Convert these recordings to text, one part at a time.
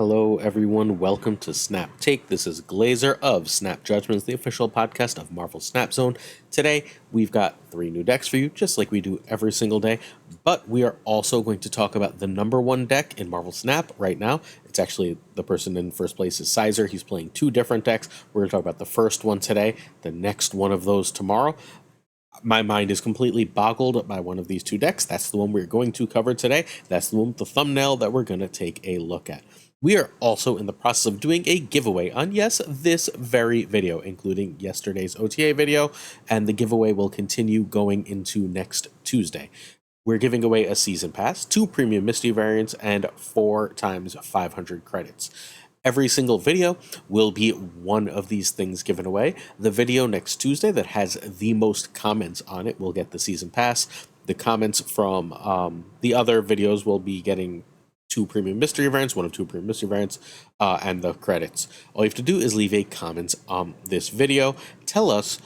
Hello, everyone. Welcome to Snap Take. This is Glazer of Snap Judgments, the official podcast of Marvel Snap Zone. Today, we've got 3 new decks for you, just like we do every single day. But we are also going to talk about the number 1 deck in Marvel Snap right now. It's actually the person in first place is Sizer. He's playing 2 different decks. We're going to talk about the first one today, the next one of those tomorrow. My mind is completely boggled by one of these 2 decks. That's the one we're going to cover today. That's the one with the thumbnail that we're going to take a look at. We are also in the process of doing a giveaway on, yes, this very video, including yesterday's OTA video, and the giveaway will continue going into next Tuesday. We're giving away a season pass, 2 premium mystery variants, and 4 times 500 credits. Every single video will be one of these things given away. The video next Tuesday that has the most comments on it will get the season pass. The comments from the other videos will be getting 2 premium mystery variants, 1 of 2 premium mystery variants, and the credits. All you have to do is leave a comment on this video. Tell us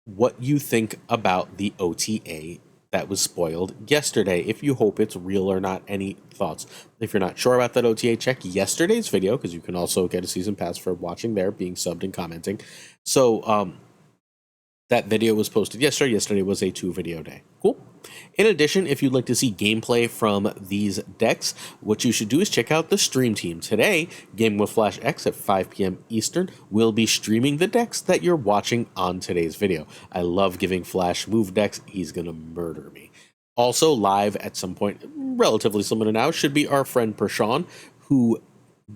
what you think about the OTA that was spoiled yesterday. If you hope it's real or not, any thoughts? If you're not sure about that OTA, check yesterday's video, because you can also get a season pass for watching there, being subbed and commenting. So, that video was posted yesterday. Yesterday was a 2-video day. Cool. In addition, if you'd like to see gameplay from these decks, what you should do is check out the stream team. Today, GamingwithFlashX at 5 p.m. Eastern will be streaming the decks that you're watching on today's video. I love giving Flash move decks. He's going to murder me. Also, live at some point, relatively similar now, should be our friend Prashaun, who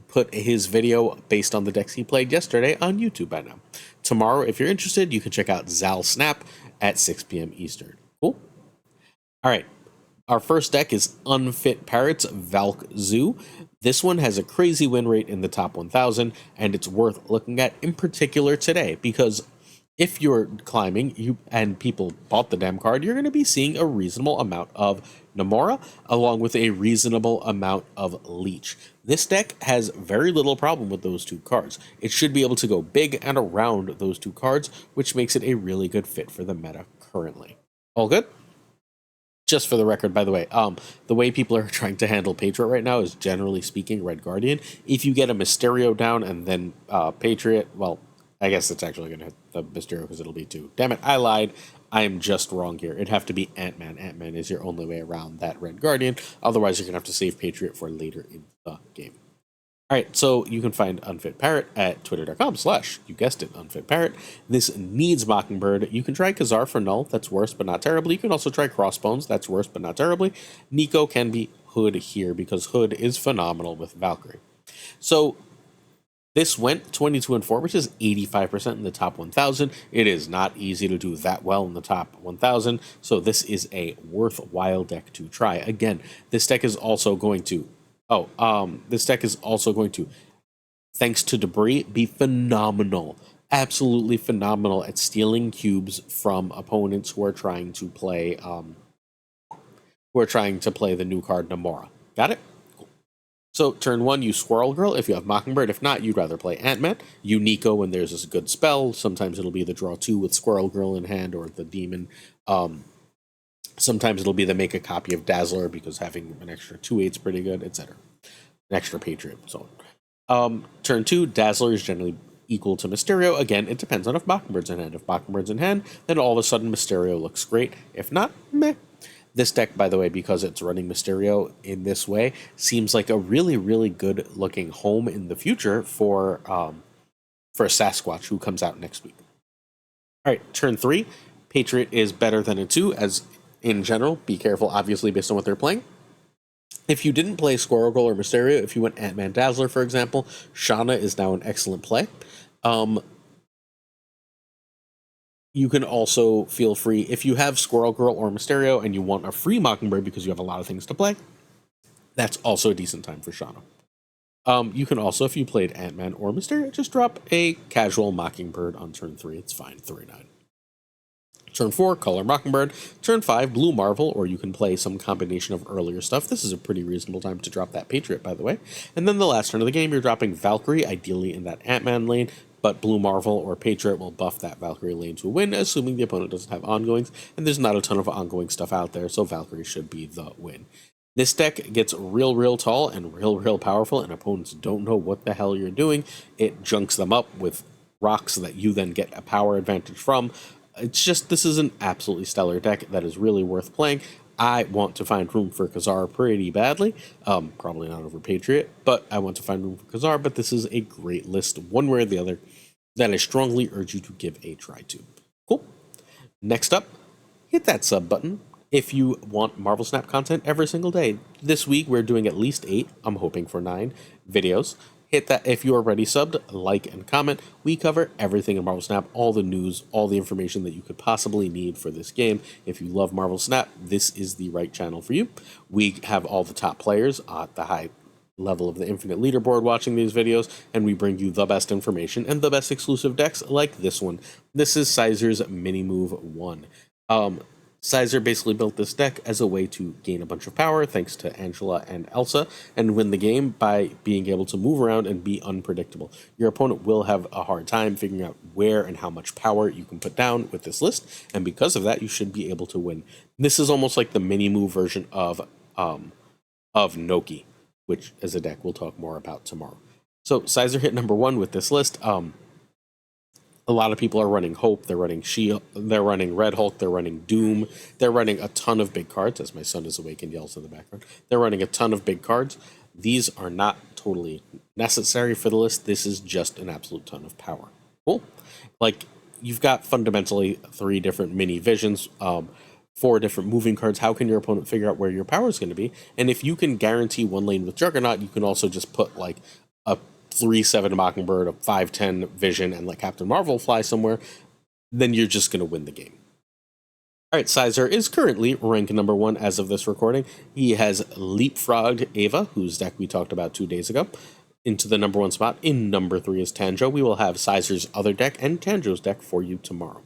put his video based on the decks he played yesterday on YouTube by now. Tomorrow, if you're interested, you can check out ZalSnap at 6 p.m. Eastern. Cool? All right. Our first deck is UnfitParrot Valk Zoo. This one has a crazy win rate in the top 1,000, and it's worth looking at in particular today, because if you're climbing and people bought the damn card, you're going to be seeing a reasonable amount of Namora along with a reasonable amount of Leech. This deck has very little problem with those 2 cards. It should be able to go big and around those 2 cards, which makes it a really good fit for the meta currently. All good? Just for the record, by the way, the way people are trying to handle Patriot right now is, generally speaking, Red Guardian. If you get a Mysterio down and then Patriot, well, I guess it's actually going to hit the Mysterio because it'll be 2. Damn it, I lied. I am just wrong here. It'd have to be Ant-Man. Ant-Man is your only way around that Red Guardian. Otherwise, you're going to have to save Patriot for later in the game. All right, so you can find UnfitParrot at twitter.com/you guessed it, UnfitParrot. This needs Mockingbird. You can try Kazar for null. That's worse, but not terribly. You can also try Crossbones. That's worse, but not terribly. Nico can be Hood here because Hood is phenomenal with Valkyrie. So this went 22-4, which is 85% in the top 1,000. It is not easy to do that well in the top 1,000, so this is a worthwhile deck to try. Again, this deck is also going to, thanks to Debris, be phenomenal, absolutely phenomenal at stealing cubes from opponents who are trying to play, the new card Namora. Got it? So, turn 1, you Squirrel Girl if you have Mockingbird. If not, you'd rather play Ant-Man. You Nico when there's a good spell. Sometimes it'll be the draw 2 with Squirrel Girl in hand, or the Demon. Sometimes it'll be the make a copy of Dazzler, because having an extra 2/8's pretty good, etc. An extra Patriot, so on. Turn 2, Dazzler is generally equal to Mysterio. Again, it depends on if Mockingbird's in hand. If Mockingbird's in hand, then all of a sudden Mysterio looks great. If not, meh. This deck, by the way, because it's running Mysterio in this way, seems like a really, really good-looking home in the future for Sasquatch, who comes out next week. All right, turn 3, Patriot is better than a 2, as in general. Be careful, obviously, based on what they're playing. If you didn't play Squirrel Girl or Mysterio, if you went Ant-Man Dazzler, for example, Shauna is now an excellent play. You can also feel free, if you have Squirrel Girl or Mysterio and you want a free Mockingbird because you have a lot of things to play, that's also a decent time for Shauna. You can also, if you played Ant-Man or Mysterio, just drop a casual Mockingbird on turn 3. It's fine, 3/9. Turn 4, Color Mockingbird. Turn 5, Blue Marvel, or you can play some combination of earlier stuff. This is a pretty reasonable time to drop that Patriot, by the way. And then the last turn of the game, you're dropping Valkyrie, ideally in that Ant-Man lane, but Blue Marvel or Patriot will buff that Valkyrie lane to a win, assuming the opponent doesn't have ongoings, and there's not a ton of ongoing stuff out there, so Valkyrie should be the win. This deck gets real tall and real powerful, and opponents don't know what the hell you're doing. It junks them up with rocks that you then get a power advantage from. It's just, this is an absolutely stellar deck that is really worth playing. I want to find room for Caer pretty badly. Probably not over Patriot, but I want to find room for Caer. But this is a great list, one way or the other, that I strongly urge you to give a try to. Cool. Next up, hit that sub button if you want Marvel Snap content every single day. This week, we're doing at least 8, I'm hoping for 9 videos. Hit that if you are already subbed, like and comment. We cover everything in Marvel Snap, all the news, all the information that you could possibly need for this game. If you love Marvel Snap, this is the right channel for you. We have all the top players at the high level of the Infinite Leaderboard watching these videos, and we bring you the best information and the best exclusive decks like this one. This is Caer's Mini Move 1. Caer basically built this deck as a way to gain a bunch of power thanks to Angela and Elsa and win the game by being able to move around and be unpredictable. Your opponent will have a hard time figuring out where and how much power you can put down with this list, and because of that, you should be able to win. This is almost like the mini move version of Noki, which is a deck we'll talk more about tomorrow. So Caer hit number 1 with this list. A lot of people are running Hope, they're running Shield, they're running Red Hulk, they're running Doom, they're running a ton of big cards, as my son is awake and yells in the background. They're running a ton of big cards. These are not totally necessary for the list. This is just an absolute ton of power. Cool. Like, you've got fundamentally 3 different mini visions, 4 different moving cards. How can your opponent figure out where your power is going to be? And if you can guarantee 1 lane with Juggernaut, you can also just put like a 3/7 Mockingbird, a 5/10 Vision, and let Captain Marvel fly somewhere, then you're just going to win the game. All right, Caer is currently ranked number 1 as of this recording. He has leapfrogged Ava, whose deck we talked about 2 days ago, into the number 1 spot. In number 3 is Tanjo. We will have Caesar's other deck and Tanjo's deck for you tomorrow.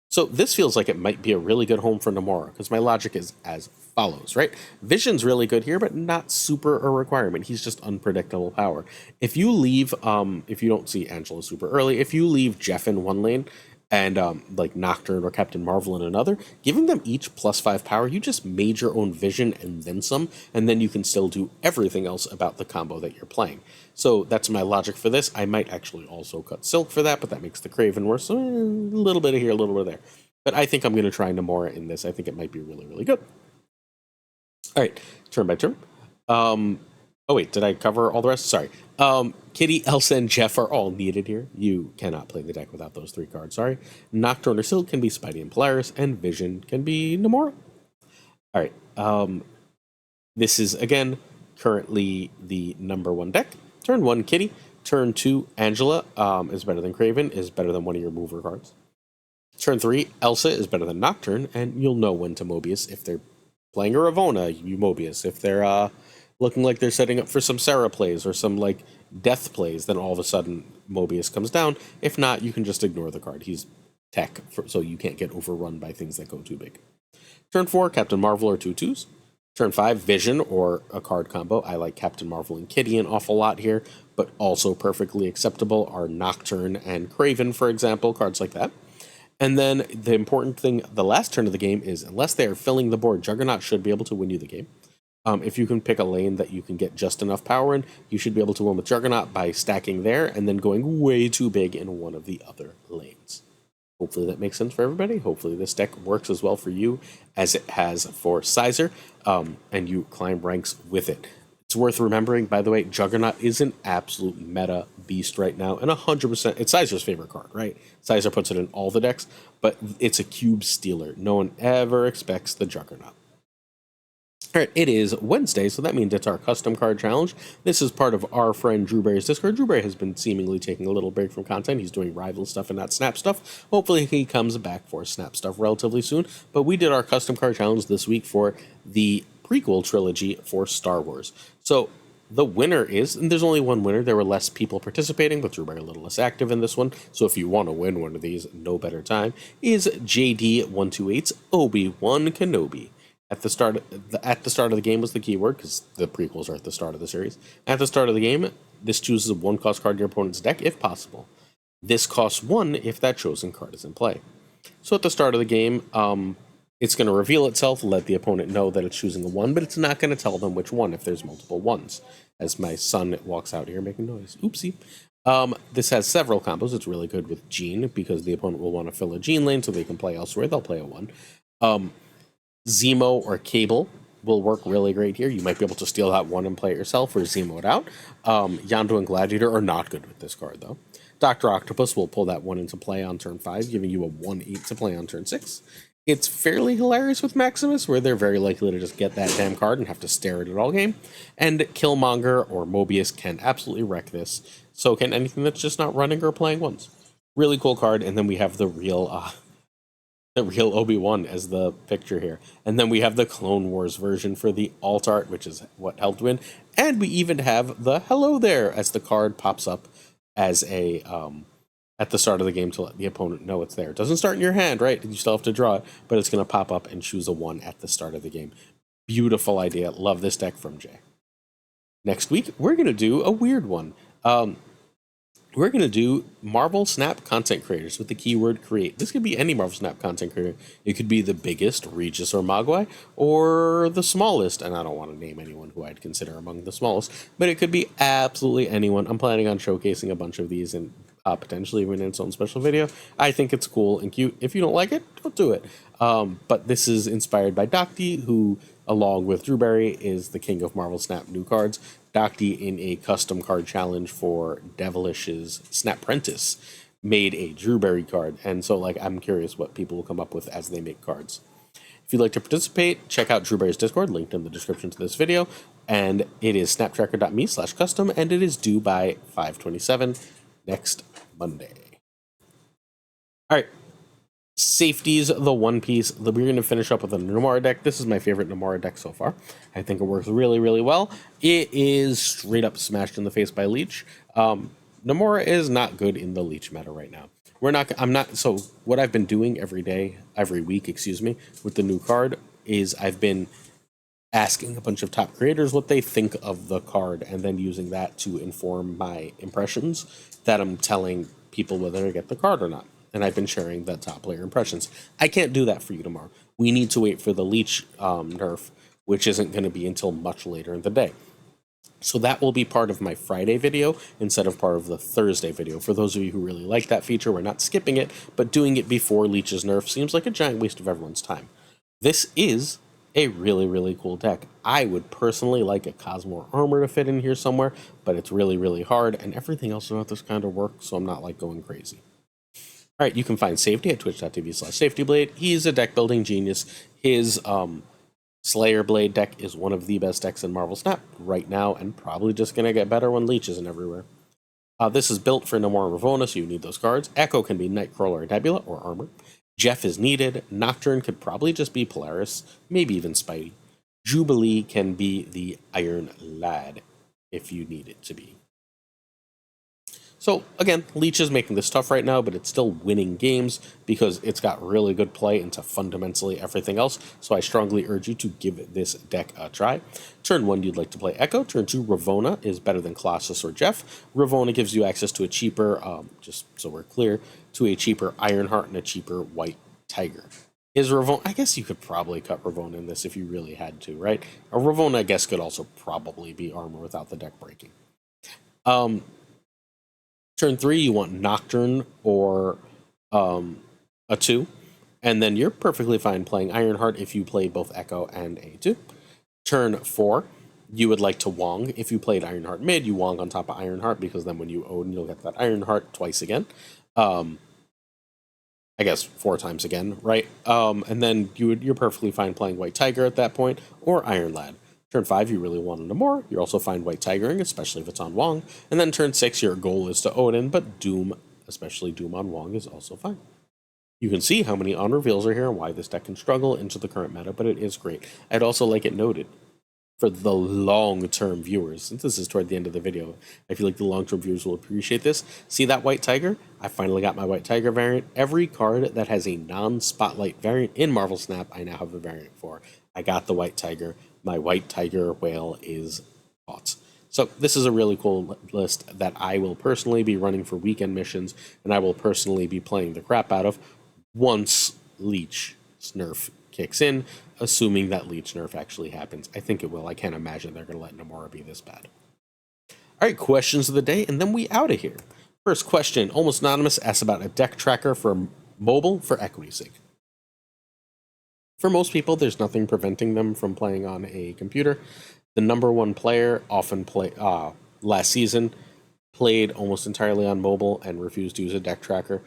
So this feels like it might be a really good home for Namora, because my logic is as follows, right? Vision's really good here, but not super a requirement. He's just unpredictable power. If you leave, if you don't see Angela super early, if you leave Jeff in 1 lane and like Nocturne or Captain Marvel in another, giving them each +5 power, you just made your own Vision and then some, and then you can still do everything else about the combo that you're playing. So that's my logic for this. I might actually also cut Silk for that, but that makes the Craven worse. So a little bit of here, a little bit of there. But I think I'm going to try Namora in this. I think it might be really good. All right, turn by turn. Oh wait, did I cover all the rest? Sorry. Kitty, Elsa, and Jeff are all needed here. You cannot play the deck without those 3 cards, sorry. Nocturne or Silk can be Spidey and Polaris, and Vision can be Namora. All right, this is, again, currently the number 1 deck. Turn 1, Kitty. Turn 2, Angela is better than Craven, is better than one of your mover cards. Turn 3, Elsa is better than Nocturne, and you'll know when to Mobius. If they're playing a Ravonna, you Mobius. If they're looking like they're setting up for some Sarah plays or some like Death plays, then all of a sudden Mobius comes down. If not, you can just ignore the card. He's tech, so you can't get overrun by things that go too big. Turn 4, Captain Marvel or 2/2s. Turn 5, Vision or a card combo. I like Captain Marvel and Kitty an awful lot here, but also perfectly acceptable are Nocturne and Craven, for example, cards like that. And then the important thing, the last turn of the game is, unless they are filling the board, Juggernaut should be able to win you the game. If you can pick a lane that you can get just enough power in, you should be able to win with Juggernaut by stacking there and then going way too big in one of the other lanes. Hopefully that makes sense for everybody. Hopefully this deck works as well for you as it has for Caer, and you climb ranks with it. It's worth remembering, by the way, Juggernaut is an absolute meta beast right now, and 100%, it's Caesar's favorite card, right? Caesar puts it in all the decks, but it's a cube stealer. No one ever expects the Juggernaut. All right, it is Wednesday, so that means it's our custom card challenge. This is part of our friend Drewberry's Discord. Drewberry has been seemingly taking a little break from content. He's doing rival stuff and not Snap stuff. Hopefully he comes back for Snap stuff relatively soon, but we did our custom card challenge this week for the prequel trilogy for Star Wars. So the winner is, and there's only one winner, there were less people participating, but Drewberry a little less active in this one, so if you want to win one of these, no better time, is JD128's Obi-Wan Kenobi. At the start of the game was the keyword, because the prequels are at the start of the series. At the start of the game, this chooses a 1-cost card in your opponent's deck, if possible. This costs 1 if that chosen card is in play. So at the start of the game, It's going to reveal itself, let the opponent know that it's choosing a 1, but it's not going to tell them which one if there's multiple 1s. As my son walks out here making noise. Oopsie. This has several combos. It's really good with Gene, because the opponent will want to fill a Gene lane so they can play elsewhere. They'll play a 1. Zemo or Cable will work really great here. You might be able to steal that 1 and play it yourself, or Zemo it out. Yondu and Gladiator are not good with this card, though. Dr. Octopus will pull that 1 into play on turn 5, giving you a 1/8 to play on turn 6. It's fairly hilarious with Maximus, where they're very likely to just get that damn card and have to stare at it all game. And Killmonger or Mobius can absolutely wreck this. So can anything that's just not running or playing 1s. Really cool card. And then we have the real Obi-Wan as the picture here. And then we have the Clone Wars version for the alt art, which is what helped win. And we even have the hello there as the card pops up as a at the start of the game to let the opponent know it's there. It doesn't start in your hand, right? You still have to draw it, but it's going to pop up and choose a 1 at the start of the game. Beautiful idea. Love this deck from Jay. Next week, we're going to do a weird one. We're going to do Marvel Snap content creators with the keyword create. This could be any Marvel Snap content creator. It could be the biggest, Regis or Mogwai, or the smallest, and I don't want to name anyone who I'd consider among the smallest, but it could be absolutely anyone. I'm planning on showcasing a bunch of these and potentially even in its own special video. I think it's cool and cute. If you don't like it, don't do it. But this is inspired by Docty, who, along with Drewberry, is the king of Marvel Snap new cards. Docty, in a custom card challenge for Devilish's Snap Prentice, made a Drewberry card. And so, I'm curious what people will come up with as they make cards. If you'd like to participate, check out Drewberry's Discord, linked in the description to this video. And it is snaptracker.me/custom, and it is due by 5/27 next Monday. All right. Safeties, the One Piece. We're going to finish up with a Namora deck. This is my favorite Namora deck so far. I think it works really, really well. It is straight up smashed in the face by Leech. Namora is not good in the Leech meta right now. So what I've been doing every week, with the new card is I've been asking a bunch of top creators what they think of the card, and then using that to inform my impressions that I'm telling people whether to get the card or not. And I've been sharing the top player impressions. I can't do that for you tomorrow. We need to wait for the Leech nerf, which isn't going to be until much later in the day. So that will be part of my Friday video instead of part of the Thursday video. For those of you who really like that feature, we're not skipping it, but doing it before Leech's nerf seems like a giant waste of everyone's time. This is a really, really cool deck. I would personally like a Cosmore Armor to fit in here somewhere, but it's really, really hard, and everything else about this kind of works, so I'm not going crazy. All right, you can find Safety at twitch.tv/SafetyBlade. He's a deck building genius. His Slayer Blade deck is one of the best decks in Marvel Snap right now, and probably just going to get better when Leech isn't everywhere. This is built for Namora and Ravonna, so you need those cards. Echo can be Nightcrawler or Nebula or Armor. Jeff is needed. Nocturne could probably just be Polaris, maybe even Spidey. Jubilee can be the Iron Lad, if you need it to be. So, again, Leech is making this tough right now, but it's still winning games because it's got really good play into fundamentally everything else. So I strongly urge you to give this deck a try. Turn 1, you'd like to play Echo. Turn 2, Ravonna is better than Colossus or Jeff. Ravonna gives you access to a cheaper, just so we're clear, to a cheaper Ironheart and a cheaper White Tiger. Is Ravonna, I guess you could probably cut Ravonna in this if you really had to, right? A Ravonna, I guess, could also probably be Armor without the deck breaking. Turn 3, you want Nocturne or a 2, and then you're perfectly fine playing Ironheart if you play both Echo and a 2. Turn 4, you would like to Wong. If you played Ironheart mid, you Wong on top of Ironheart, because then when you Odin, you'll get that Ironheart twice again. I guess 4 times again, right? And then you're perfectly fine playing White Tiger at that point, or Iron Lad. Turn 5, you really want a Namor. You're also fine White Tigering, especially if it's on Wong. And then turn 6, your goal is to Odin, but Doom, especially Doom on Wong, is also fine. You can see how many on reveals are here and why this deck can struggle into the current meta, but it is great. I'd also like it noted for the long-term viewers, since this is toward the end of the video, I feel like the long-term viewers will appreciate this. See that White Tiger? I finally got my White Tiger variant. Every card that has a non-spotlight variant in Marvel Snap, I now have a variant for. I got the White Tiger. My White Tiger whale is caught. So this is a really cool list that I will personally be running for weekend missions, and I will personally be playing the crap out of once Leech nerf kicks in, assuming that Leech nerf actually happens. I think it will. I can't imagine they're going to let Namora be this bad. All right, questions of the day, and then we out of here. First question, Almost Anonymous asks about a deck tracker for mobile for equity's sake. For most people, there's nothing preventing them from playing on a computer. The number one player last season played almost entirely on mobile and refused to use a deck tracker.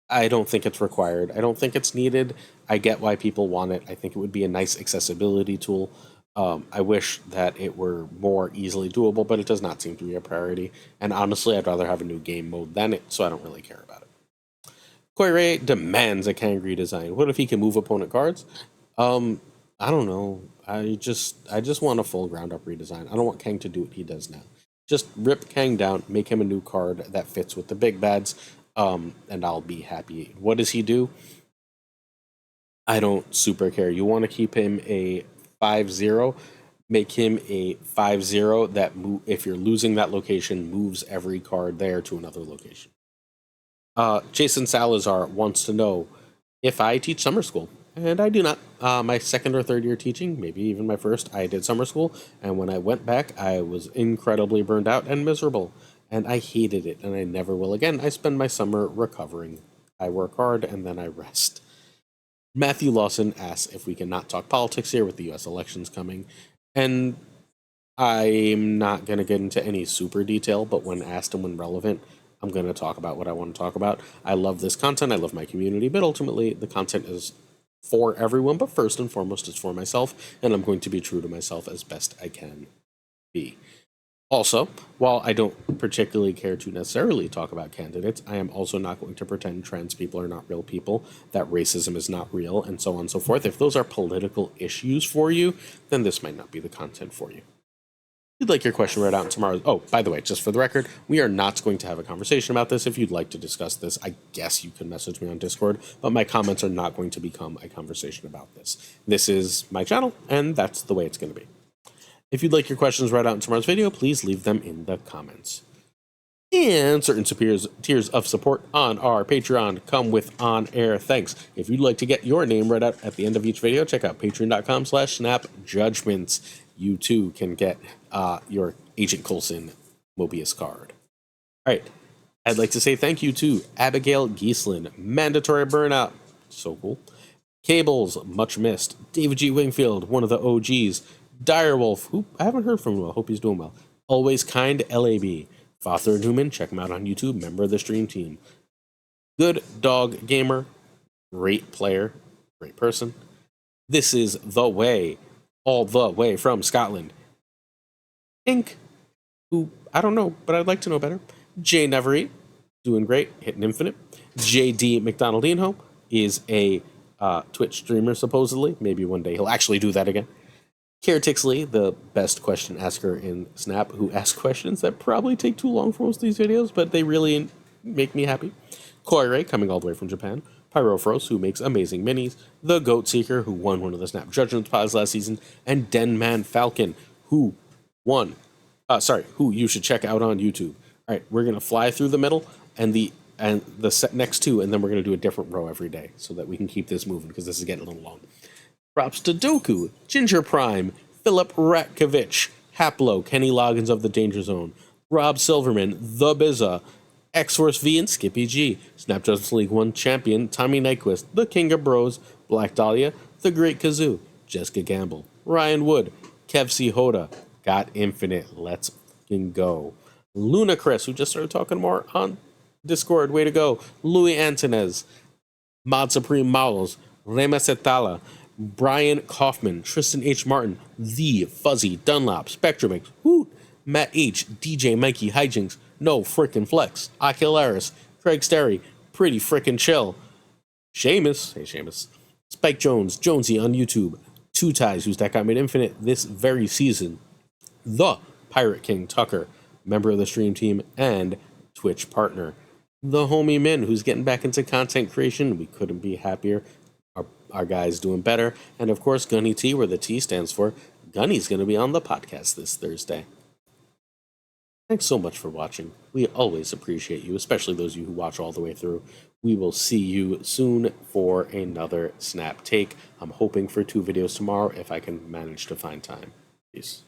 I don't think it's required. I don't think it's needed. I get why people want it. I think it would be a nice accessibility tool. I wish that it were more easily doable, but it does not seem to be a priority. And honestly, I'd rather have a new game mode than it, so I don't really care about it. Koirei demands a Kang redesign. What if he can move opponent cards? I don't know. I just want a full ground up redesign. I don't want Kang to do what he does now. Just rip Kang down, make him a new card that fits with the big bads, and I'll be happy. What does he do? I don't super care. You want to keep him a 5/0, make him a 5/0 that if you're losing that location, moves every card there to another location. Jason Salazar wants to know if I teach summer school, and I do not. My second or third year teaching, maybe even my first, I did summer school, and when I went back, I was incredibly burned out and miserable, and I hated it, and I never will again. I spend my summer recovering. I work hard, and then I rest. Matthew Lawson asks if we can not talk politics here with the U.S. elections coming, and I'm not going to get into any super detail, but when asked and when relevant, I'm going to talk about what I want to talk about. I love this content. I love my community, but ultimately the content is for everyone, but first and foremost, it's for myself, and I'm going to be true to myself as best I can be. Also, while I don't particularly care to necessarily talk about candidates, I am also not going to pretend trans people are not real people, that racism is not real, and so on and so forth. If those are political issues for you, then this might not be the content for you. If you'd like your question read out in tomorrow's... Oh, by the way, just for the record, we are not going to have a conversation about this. If you'd like to discuss this, I guess you can message me on Discord, but my comments are not going to become a conversation about this. This is my channel, and that's the way it's going to be. If you'd like your questions read out in tomorrow's video, please leave them in the comments. And certain tiers of support on our Patreon come with on-air thanks. If you'd like to get your name read out at the end of each video, check out patreon.com/snapjudgments. You too can get your Agent Coulson Mobius card. All right. I'd like to say thank you to Abigail Gieslin, Mandatory Burnout, so cool, Cables, much missed, David G. Wingfield, one of the OGs, Direwolf, who I haven't heard from him, I hope he's doing well, Always Kind LAB, FaThorNewman, check him out on YouTube, member of the stream team, Good Dog Gamer, great player, great person, This is The Way, all the way from Scotland, Inc., who I don't know, but I'd like to know better, Jay Nevery, doing great, hitting infinite, JD McDonaldinho is a Twitch streamer, supposedly, maybe one day he'll actually do that again, Caer Tixley, the best question asker in Snap, who asks questions that probably take too long for most of these videos, but they really make me happy. Koirei, coming all the way from Japan. Pyrofros, who makes amazing minis. The Goat Seeker, who won one of the Snap Judgments pods last season. And Denman Falcon, who who you should check out on YouTube. All right, we're going to fly through the middle and the next two, and then we're going to do a different row every day so that we can keep this moving because this is getting a little long. Props to Doku, Ginger Prime, Philip Ratkovich, Haplo, Kenny Loggins of the Danger Zone, Rob Silverman, The Bizza, X-Force V and Skippy G, Snap Judgments League 1 champion Tommy Nyquist, The King of Bros, Black Dahlia, The Great Kazoo, Jessica Gamble, Ryan Wood, Kev C. Hoda, Got Infinite, let's fucking go. Luna Chris, who just started talking more on Discord, way to go. Louis Antonez, Mod Supreme Models, Rema Setala, Brian Kaufman, Tristan H. Martin, The Fuzzy Dunlop, Spectrum, Hoot, Matt H., DJ Mikey Hijinks, No Frickin' Flex, Ocularis, Craig Sterry, Pretty Frickin' Chill, Seamus, hey Seamus, Spike Jones, Jonesy on YouTube, Two Ties, whose deck got made infinite this very season, The Pirate King Tuccrr, member of the stream team and Twitch partner, The Homie Min, who's getting back into content creation, we couldn't be happier, our guy's doing better, and of course Gunny T, where the T stands for, Gunny's going to be on the podcast this Thursday. Thanks so much for watching. We always appreciate you, especially those of you who watch all the way through. we will see you soon for another Snap Take. I'm hoping for 2 videos tomorrow if I can manage to find time. Peace.